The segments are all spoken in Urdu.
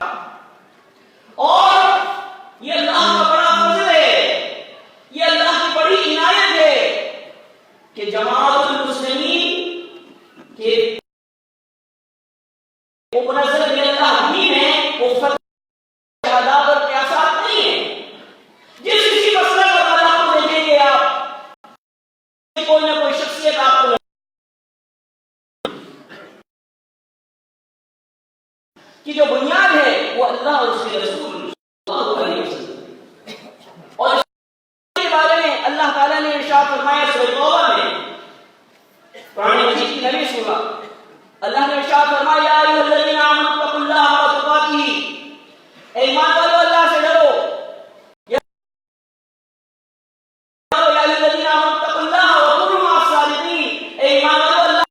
اور یہ اللہ کا بڑا فضل ہے، یہ اللہ کی بڑی عنایت ہے کہ جماعت المسلمین کے وہ منظر میں اللہ دین ہے، وہ فتح شہادات اور قیاسات نہیں ہے۔ جس کسی مسئلہ پر اللہ کو دیکھیں گے آپ، کوئی نہ کوئی شخصیت آپ کو کی جو بنیاد ہے وہ اللہ اور اس کے رسول صلی اللہ علیہ وسلم۔ اور اس کے بارے میں اللہ تعالیٰ نے ارشاد فرمایا سورہ توبہ میں، قرآن مجید کی نویں سورہ، اللہ نے ارشاد فرمایا یا ایھا الذین آمنوا اتقوا اللہ حق تقاتہ، اے ایمان والو اللہ سے ڈرو، یا ایھا الذین آمنوا اتقوا اللہ وکونوا مع الصادقین، اے ایمان والو اللہ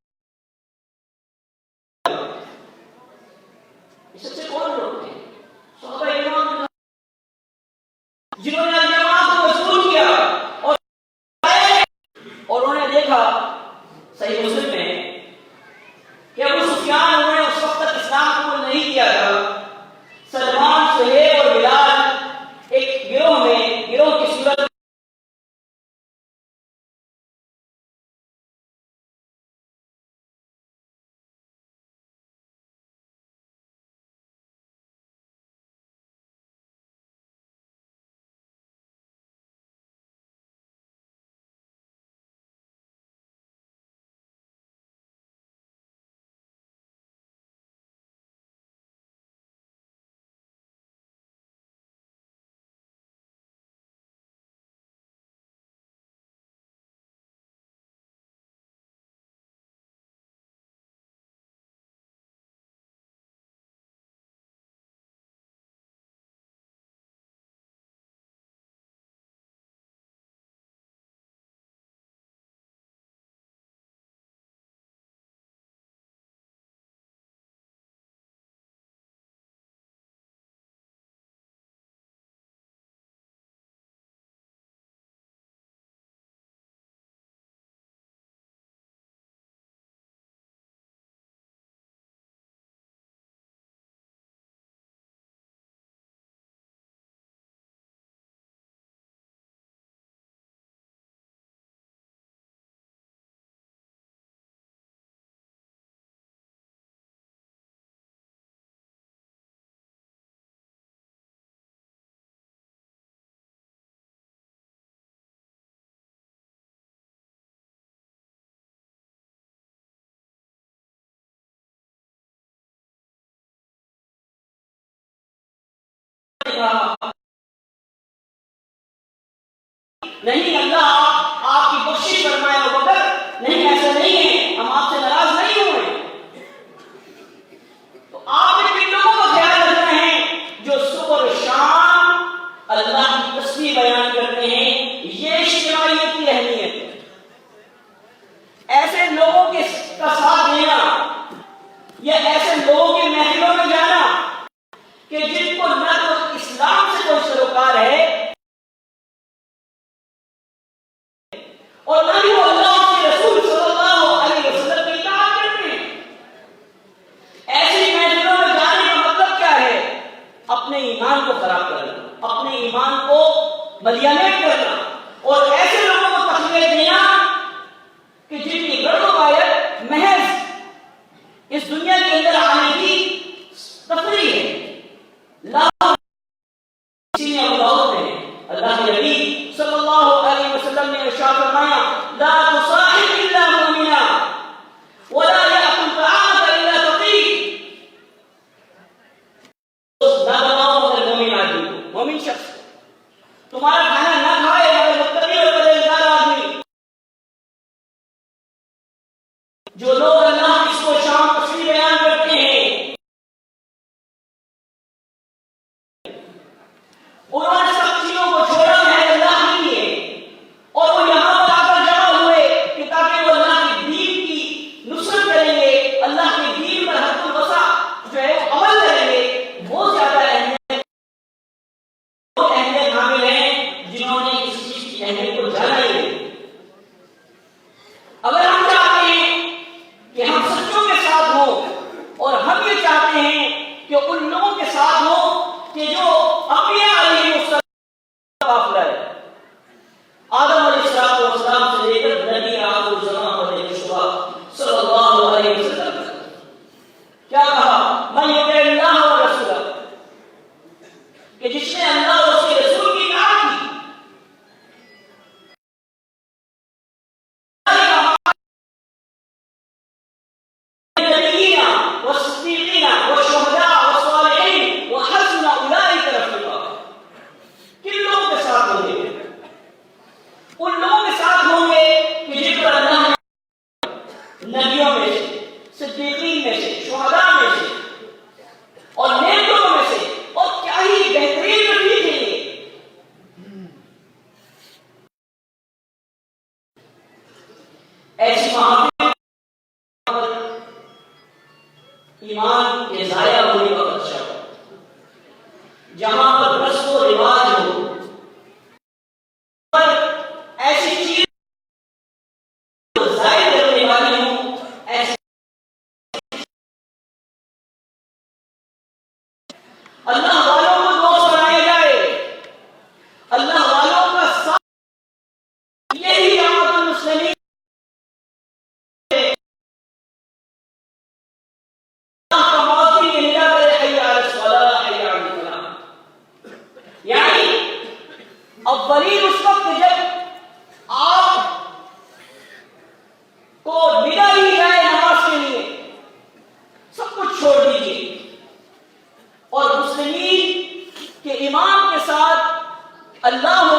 سب سے کون لوگ تھے؟ صحابہ کرام جنہوں نے جماعت کو مضبوط کیا اور انہوں نے دیکھا صحیح مسلم میں کہ ابو سفیان انہوں نے اس وقت تک اسلام قبول نہیں کیا تھا، سلمان، سہیب اور بلال ایک گروہ کی صورت نہیں اللہ آپ کی بخشش فرمائے ابو بکر، نہیں ایسا نہیں ہے، ہم آپ سے ناراض نہیں ہوئے۔ تو آپ نے کن لوگوں کا خیال رکھنا ہے جو صبح و شام اللہ کی تسبیح بیان کرتے ہیں، یہ اجتماعیت کی اہمیت ہے۔ ایسے لوگوں کے کا ساتھ دینا یا ایسے لوگوں کی محفلوں میں جانا کہ جن کو نہ تو اسلام سے کوئی سروکار ہے اور نہ ہی وہ اللہ کے رسول صلی اللہ علیہ وسلم کی اطاعت کرتے ہیں، ایسی محفلوں میں جانے کا مطلب کیا ہے؟ اپنے ایمان کو خراب کرنا، اپنے ایمان کو ملیانیت کرنا، اور ایسے لوگوں کو تخلیق دینا کہ جن کی گرد و غایت محض اس دنیا کے اندر آنے کی تفریح ہے۔ اللہ کے نبی صلی اللہ علیہ وسلم نے ارشاد فرمایا لا تصاحب الا مؤمنا ولا يأكل طعامك الا تقي، نہ بناؤ مگر مومن آدمی کو، مومن شخص تمہارا کھانا نہ کھائے مگر متقی اور پرہیزگار آدمی۔ جو لوگ اللہ اس کو شام تسبیح بیان کرتے ہیں انہوں نے سب چیزوں کو چھوڑا ہے اللہ کے لیے، اور وہ یہاں پر آ کر جمع ہوئے کہ تاکہ وہ اللہ کے دین کی نصرت کریں گے، اللہ کے دین پر حد الوسع جو ہے وہ عمل کریں گے۔ وہ زیادہ اہمیت حامل ہیں جنہوں اولین اس وقت جب آپ کو ندا دی جائے نماز کے لیے سب کچھ چھوڑ دیجیے اور مسلمین کے امام کے ساتھ اللہ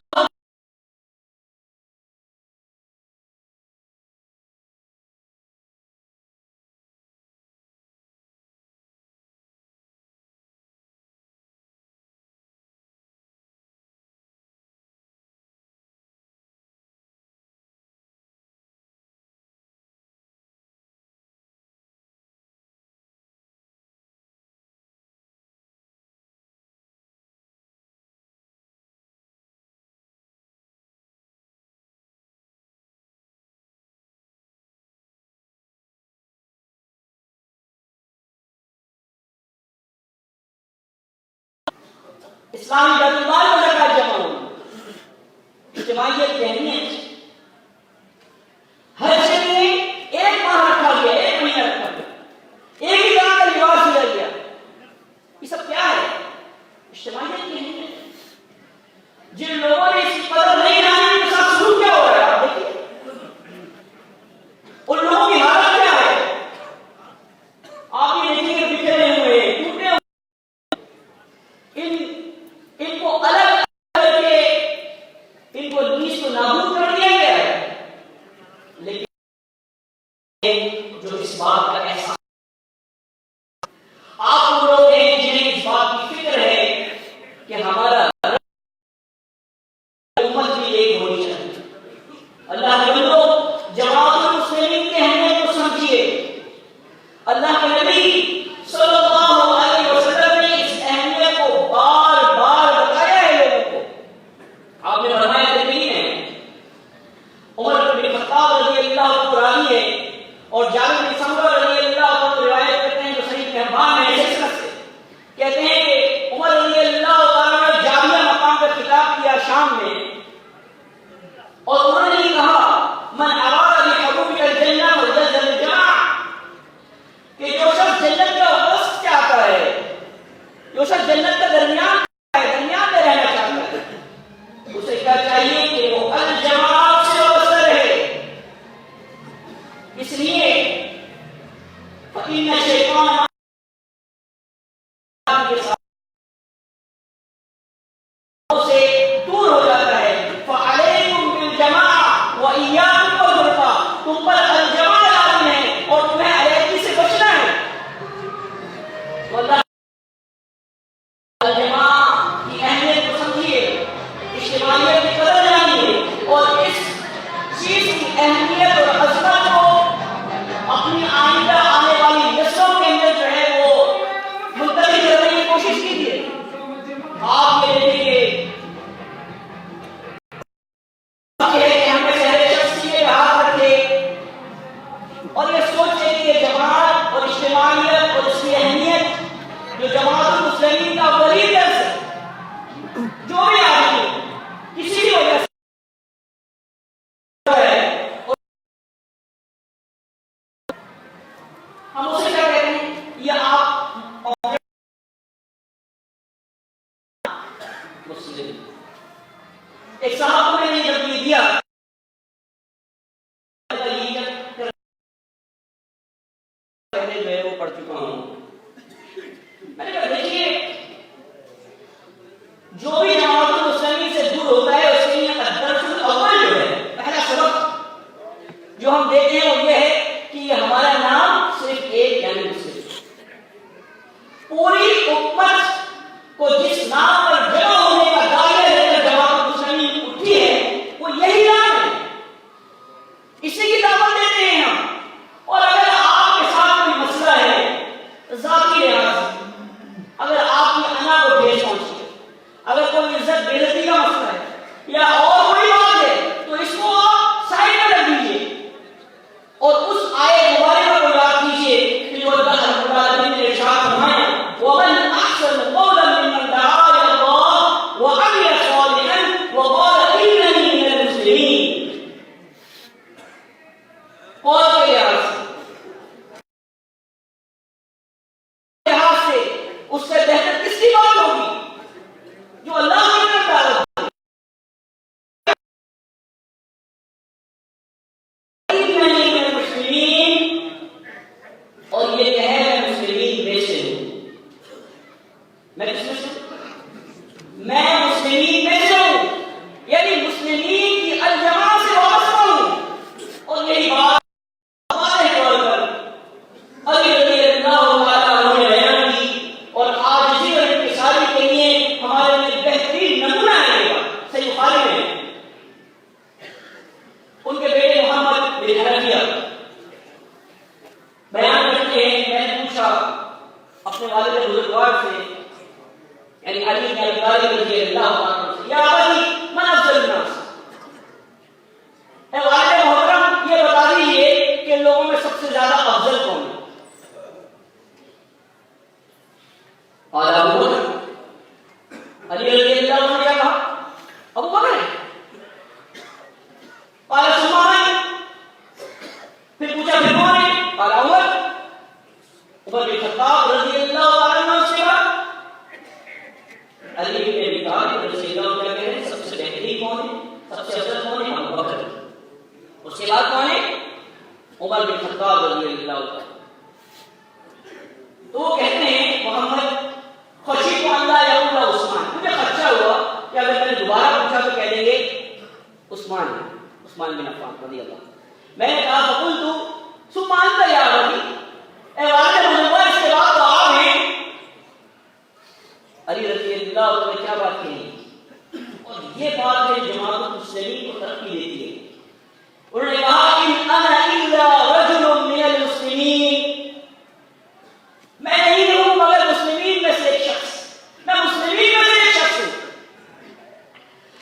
اسلامی بیت المال میں زکات جمع ہوگی. اجتماعیت کی اہمیت ہر شے میں ایک ماہ رکھا گیا، ایک مہینہ رکھا گیا، ایک ہی طرح کا لباس دیا گیا. یہ سب کیا ہے؟ اجتماعیت کی اہمیت. جن لوگوں نے اس کی قدر نہیں جانی ان کے ساتھ سلوک کیا ہو رہا ہے آپ دیکھیے. ان لوگوں کی حالت کیا ہے؟ آپ یہ دیکھیں کہ بکھرے ہوئے ٹوٹے ہوئے ان کو الگ کر کے ان کو نیز کو نابود کر دیا گیا ہے. لیکن جو اس بات کا احساس آپ لوگ ہیں جنہیں اس بات کی فکر ہے کہ ہمارا امت بھی ایک ہونی چاہیے. اللہ کے بندو جماعت المسلمین کی اہمیت کو سمجھیے. اللہ کے نبی صلی اللہ علیہ وسلم نے اس اہمیت کو بار بار بتایا ہے لوگوں کو. آپ نے فرمایا کہ نہیں ہے عمر بن خطاب رضی اللہ عنہ راوی ہے اور جابر بن سمرہ رضی اللہ عنہ روایت کرتے ہیں جو صحیح کہبان ہے سے کہتے ہیں کہ عمر رضی اللہ عنہ نے جامعہ مقام پر خطاب کیا شام میں اور انہوں نے یہ کہا من اراد بحبوبک الجنہ فليلزم الجماعہ کہ جو شخص جنت کا وسط چاہتا ہے، جو شخص جنت کا درمیان میں رہنا چاہتا ہے، اسے کیا چاہیے کہ وہ الجماعت سے وابستہ رہے. اس لیے فإن الشیطان کے ساتھ سے دور ہو جاتا ہے. فعلیکم بالجماعۃ وإیاکم والفرقہ، تم پر الجماعت لازم ہے اور تمہیں علیحدگی سے بچنا ہے. واللہ الجماعت کی اہمیت کو سمجھیے، اجتماعیت کی قدر جانیے اور اس چیز کی اہمیت اور عظمت کو اپنی آئندہ آنے والی نسلوں کے اندر جو ہے وہ منتقل کرنے کی کوشش کیجیے. آپ یہ دیکھیں گے ہم میں سے ہر شخص کے ہاتھ رکھے اور یہ سوچے کہ یہ جماعت اور اجتماعیت اور اس کی اہمیت جو جماعت المسلمین کا اولین درس ہے، جو بھی آدمی کسی بھی وجہ سے ہم اسے کیا کہتے ہیں؟ یہ آپ مسلم ایک صاحب کو میں نے جب یہ دیا پہلے جو ہے وہ پڑھ چکا ہوں. میں نے کہا دیکھیے جو بھی جماعت المسلمین سے دور ہوتا ہے اس کے لیے الدرس الاول جو ہے پہلا سبق جو ہم دیتے ہیں وہ یہ ہے کہ یہ ہمارا نام صرف ایک یعنی مسلم. پوری امت کو جس نام پر جمع ہونے کا دعویٰ لے کر جماعت المسلمین اٹھی ہے وہ یہی نام ہے، اسی کی دعوت دیتے ہیں ہم. اور اگر آپ کے ساتھ کوئی مسئلہ ہے ذاتی لحاظ سے، اگر آپ کی انا کو ٹھیس پہنچی ہے، اگر کوئی عزت بے عزتی کا مسئلہ ہے یا اور کوئی بات ہے تو اس کو آپ سائڈ میں رکھ دیجیے اور اس آیت مبارکہ کو یاد کیجیے کہ جو اللہ رب العالمین نے ارشاد فرمایا وَمَنْ أَحْسَنُ قَوْلًا مِّمَّنْ دَعَا إِلَى اللَّهِ وَعَمِلَ صَالِحًا وَقَالَ إِنَّنِي مِنَ الْمُسْلِمِينَ. قول کے لحاظ سے اس سے بہتر کس کی بات ہوگی جو اللہ عمر بن خطاب رضی اللہ عنہ سے علی بن ابی طالب رضی اللہ عنہ کہہ رہے ہیں سب سے بہترین کون ہے، سب سے افضل کون ہے؟ ابو بکر. اس کے بعد کون ہے؟ عمر بن خطاب رضی اللہ عنہ. تو وہ کہتے ہیں محمد خشیت اللہ یقول عثمان، مجھے خدشہ ہوا کہ اگر میں نے دوبارہ پوچھا تو کہہ دیں گے عثمان بن عفان رضی اللہ. میں نے کہا فقلت ثم انت یا ابی، اے والد بزرگوار اس کے بعد تو آپ ہیں. علی رضی اللہ عنہ نے کیا بات کہی، اور یہ بات ہے جماعت المسلمین کو ترقی دیتی ہے. انہوں نے کہا ان انا الا رجل من المسلمین، میں نہیں ہوں مگر مسلمین میں سے ایک شخص، میں مسلمین میں سے ایک شخص ہوں.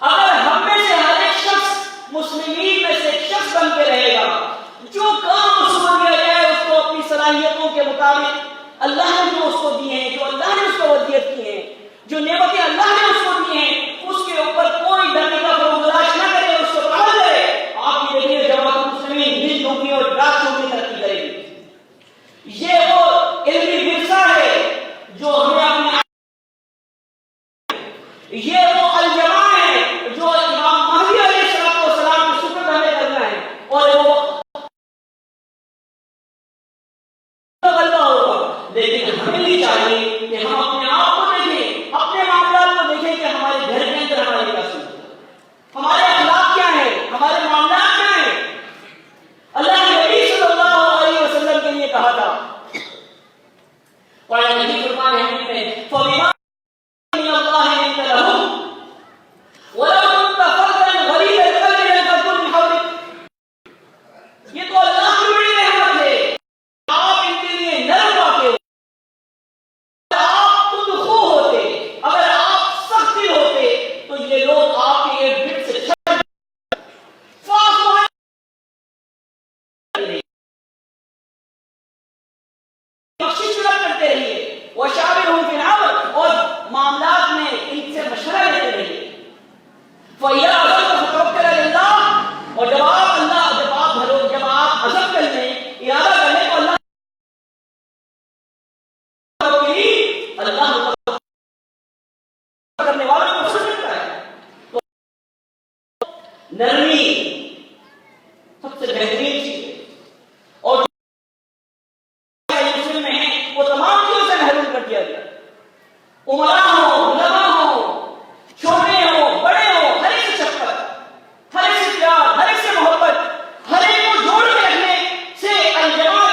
اگر ہم میں سے ہر ایک شخص مسلمین میں سے ایک شخص بن کے رہے گا، جو کام اس کو دیا جائے اس کو اپنی صلاحیتوں کے مطابق اللہ نے جو اس کو دیے ہیں، جو اللہ نے اس کو ودیت کی ہیں، جو نعمتیں اللہ نے اس کو دی ہیں، اس کے اوپر کوئی ڈرنے کا برداشت نہ کرے، اس کو عمل کرے. آپ یہ دیکھیے جماعت المسلمین دن دھوپی اور رات چوبی ترقی کرے گی. یہ وہ علمی ورثہ ہے جو ہمیں اپنے، یہ وہ الجماع ہے جو امام مہدی علیہ السلام کے سپرد ہمیں کرنا ہے. اور وہ غلبہ ہوگا، لیکن ہمیں بھی چاہیے کہ ہم اپنے آپ کو دیکھیں، اپنے معاملات کو دیکھیں کہ ہمارے گھر کے اندر ہمارے کیا سنت ہے، ہمارے اخلاق کیا ہیں، ہمارے معاملات کیا ہیں. اللہ کے نبی صلی اللہ علیہ وسلم کے لیے کہا تھا، قرآن مجید فرمان حمید میں فَبِمَا مِنَ اللَّهِ لِنْتَ لَهُمْ وَلَوْ كُنْتَ فَظًّا غَلِيظَ الْقَلْبِ لَانفَضُّوا مِنْ حَوْلِكَ. یہ تو اللہ کی بڑی رحمت ہے، آپ ان کے لیے نرم واقع ہو. آپ خود خو ہوتے، اگر آپ سختی ہوتے تو یہ لوگ آپ کے ارد گرد سے بخشش طلب کرتے رہیے، وشاورہم فی الامر، اور معاملات میں ان سے مشورہ لیتے رہیے. فَإِذَا عَزَمْتَ فَتَوَکَّلْ عَلَى اللَّهِ، اور جب آپ عزم کر لیں، ارادہ کر لیں تو اللہ کرنے والوں کو پسند کرتا ہے. تو نرمی سب سے بہترین چیز ہے، اور مسلم میں ہیں وہ تمام چیزوں سے محروم کر دیا گیا. عمرا ہو، علماء ہو، چھوٹے ہو، بڑے ہو، ہر ایک سے شفقت، ہر ایک سے پیار، ہر ایک سے محبت، ہر ایک کو جوڑ کے رکھنے سے الجماع.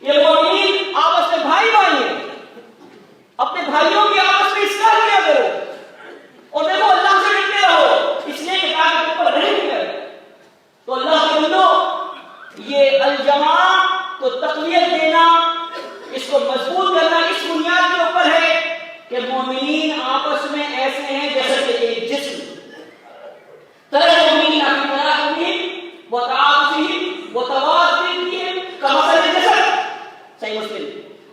یہ مومنین آپس میں بھائی بھائی ہیں، اپنے بھائیوں کی آپس میں اصلاح کیا کرو، اور دیکھو اللہ سے ڈرتے رہو، اس لیے کہ تاکہ تم پر رحم کرے. تو اللہ کے بندو، یہ الجماع کو تقویت دینا، اس کو مضبوط کرنا اس بنیاد کے اوپر ہے کہ مومنین آپس میں ایسے ہیں جیسے کہ ایک جسم. ترى المؤمنين في تلاحمهم وتعاطفهم وتوادهم كمثل الجسد. صحیح مسلم.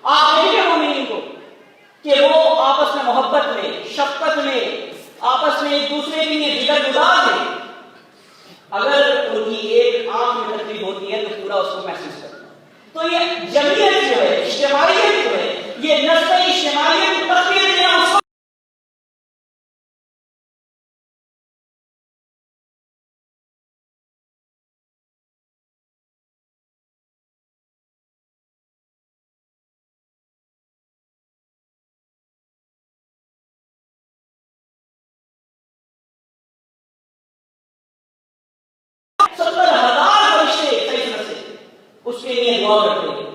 آپ دیکھیں مومنین کو کہ وہ آپس میں محبت میں، شفقت میں، آپس میں ایک دوسرے کے لیے جگر گزار ہیں. اگر ان کی ایک آنکھ میں تکلیف ہوتی ہے تو پورا اس کو محسوس کرتا ہے. تو یہ جمعیت جو ہے، اجتماعیت جو ہے، یہ نسل اجتماعیت کو تقویت دینا اس کو اس کے لیے دعا کرتے ہیں.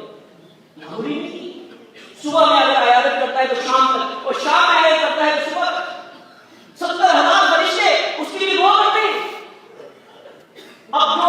اب جو